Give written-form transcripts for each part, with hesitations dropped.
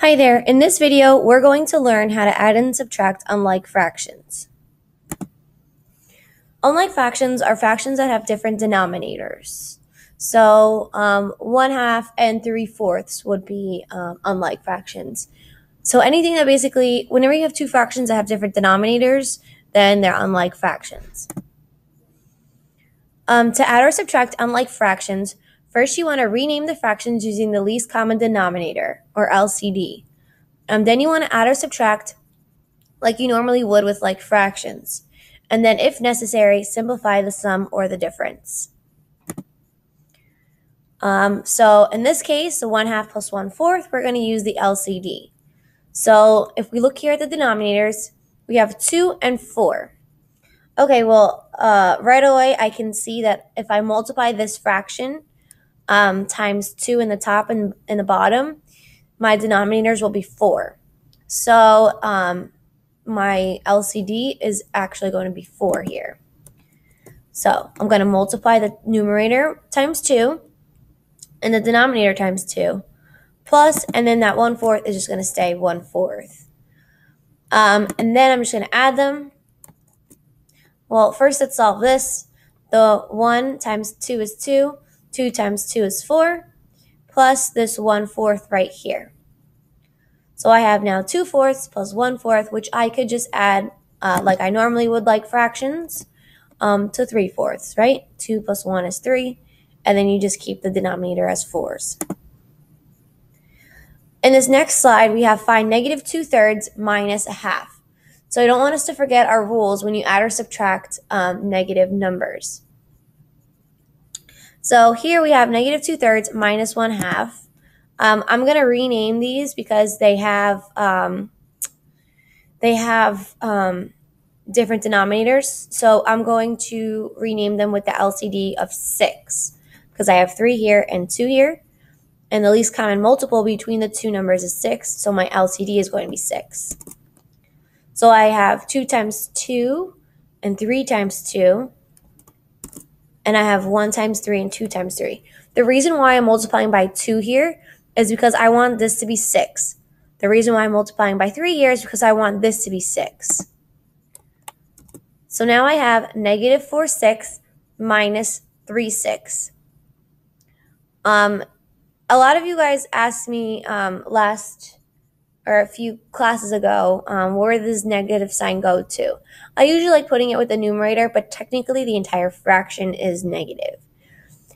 Hi there, in this video we're going to learn how to add and subtract unlike fractions. Unlike fractions are fractions that have different denominators. So 1/2 and 3/4 would be unlike fractions. So anything that basically, whenever you have two fractions that have different denominators, then they're unlike fractions. To add or subtract unlike fractions, first you want to rename the fractions using the least common denominator, or LCD. Then you want to add or subtract like you normally would with like fractions. And then, if necessary, simplify the sum or the difference. So in this case, the 1/2 plus 1/4, we're going to use the LCD. So if we look here at the denominators, we have 2 and 4. Okay, well, right away I can see that if I multiply this fraction times 2 in the top and in the bottom, my denominators will be 4. So my LCD is actually going to be 4 here. So I'm going to multiply the numerator times 2 and the denominator times 2 plus, and then that 1/4 is just going to stay 1/4. And then I'm just going to add them. Well, first let's solve this. The 1 times 2 is 2. 2 times 2 is 4 plus this 1/4 right here. So I have now 2/4 plus 1/4, which I could just add like I normally would like fractions to 3/4, right? 2 plus 1 is 3, and then you just keep the denominator as 4s. In this next slide, we have find negative 2/3 minus 1/2. So I don't want us to forget our rules when you add or subtract negative numbers. So here we have negative 2/3 minus 1/2. I'm going to rename these because they have different denominators. So I'm going to rename them with the LCD of 6 because I have 3 here and 2 here. And the least common multiple between the two numbers is 6. So my LCD is going to be 6. So I have 2 times 2 and 3 times 2. And I have 1 times 3 and 2 times 3. The reason why I'm multiplying by 2 here is because I want this to be 6. The reason why I'm multiplying by 3 here is because I want this to be 6. So now I have negative 4/6 minus 3/6. A lot of you guys asked me a few classes ago, where does negative sign go to? I usually like putting it with the numerator, but technically the entire fraction is negative.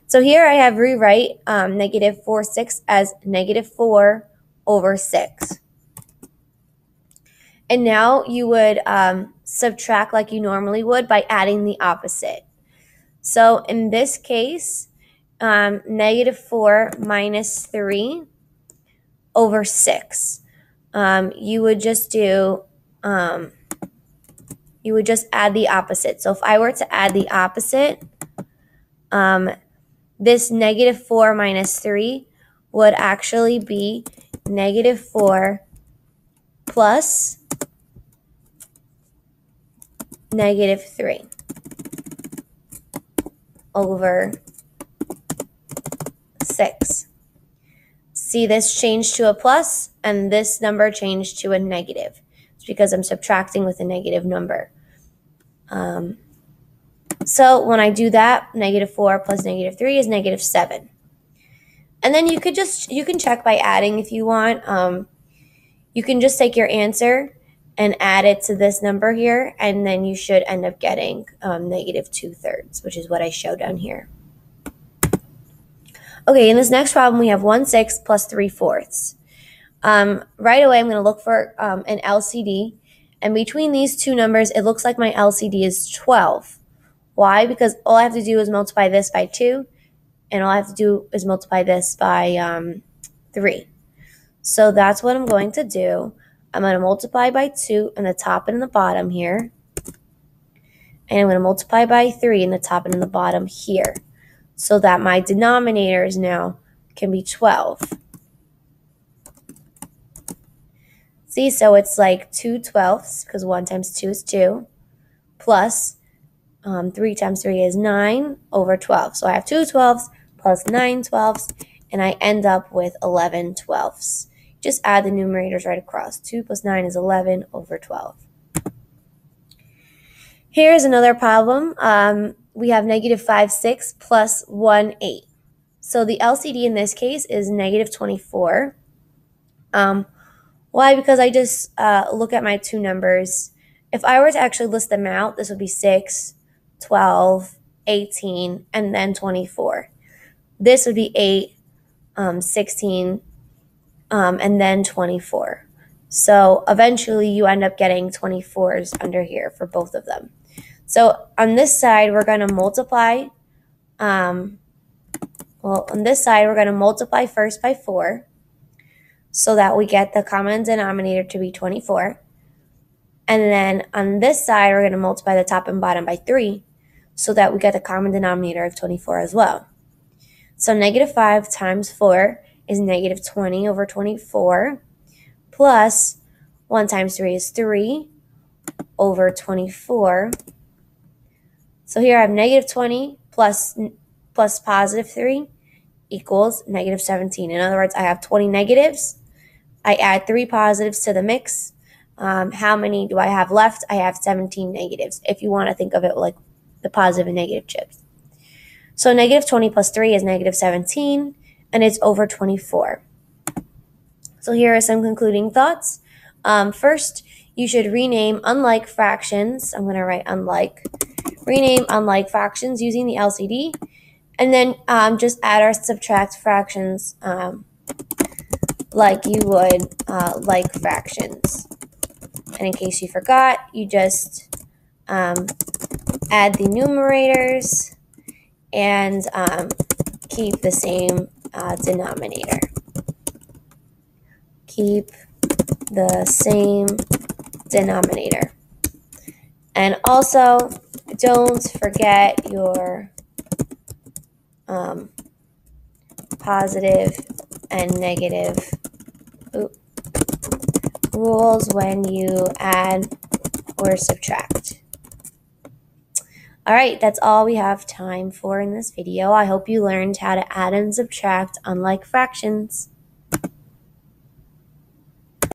So here I have rewrite negative 4/6 as negative 4/6. And now you would subtract like you normally would by adding the opposite. So in this case, negative 4 minus 3/6. You would just add the opposite. So if I were to add the opposite, this negative 4 minus 3 would actually be negative 4 plus negative 3 over 6. See this change to a plus and this number changed to a negative. It's because I'm subtracting with a negative number. So when I do that, negative 4 plus negative 3 is negative 7. And then you can check by adding if you want. You can just take your answer and add it to this number here, and then you should end up getting negative 2/3, which is what I showed down here. Okay, in this next problem, we have 1/6 plus 3/4. Right away, I'm going to look for an LCD. And between these two numbers, it looks like my LCD is 12. Why? Because all I have to do is multiply this by 2, and all I have to do is multiply this by 3. So that's what I'm going to do. I'm going to multiply by 2 in the top and in the bottom here. And I'm going to multiply by 3 in the top and in the bottom here, so that my denominators now can be 12. See, so it's like 2/12 because 1 times 2 is 2, plus 3 times 3 is 9/12. So I have 2/12 plus 9/12, and I end up with 11/12 just add the numerators right across. 2 plus 9 is 11 over 12. Here's another problem. We have negative 5, 6 plus 1, 8. So the LCD in this case is negative 24. Why? Because I just look at my two numbers. If I were to actually list them out, this would be 6, 12, 18, and then 24. This would be 8, 16, and then 24. So eventually you end up getting 24s under here for both of them. So on this side, we're going to multiply. On this side, we're going to multiply first by 4 so that we get the common denominator to be 24. And then on this side, we're going to multiply the top and bottom by 3 so that we get the common denominator of 24 as well. So negative 5 times 4 is negative 20 over 24 plus 1 times 3 is 3 over 24. So here I have negative 20 plus positive 3 equals negative 17. In other words, I have 20 negatives. I add 3 positives to the mix. How many do I have left? I have 17 negatives, if you want to think of it like the positive and negative chips. So negative 20 plus 3 is negative 17, and it's over 24. So here are some concluding thoughts. First, you should rename unlike fractions. I'm going to write unlike. Rename unlike fractions using the LCD, and then just add or subtract fractions like you would like fractions. And in case you forgot, you just add the numerators and keep the same denominator. Keep the same denominator. And also, don't forget your positive and negative rules when you add or subtract. All right, that's all we have time for in this video. I hope you learned how to add and subtract unlike fractions.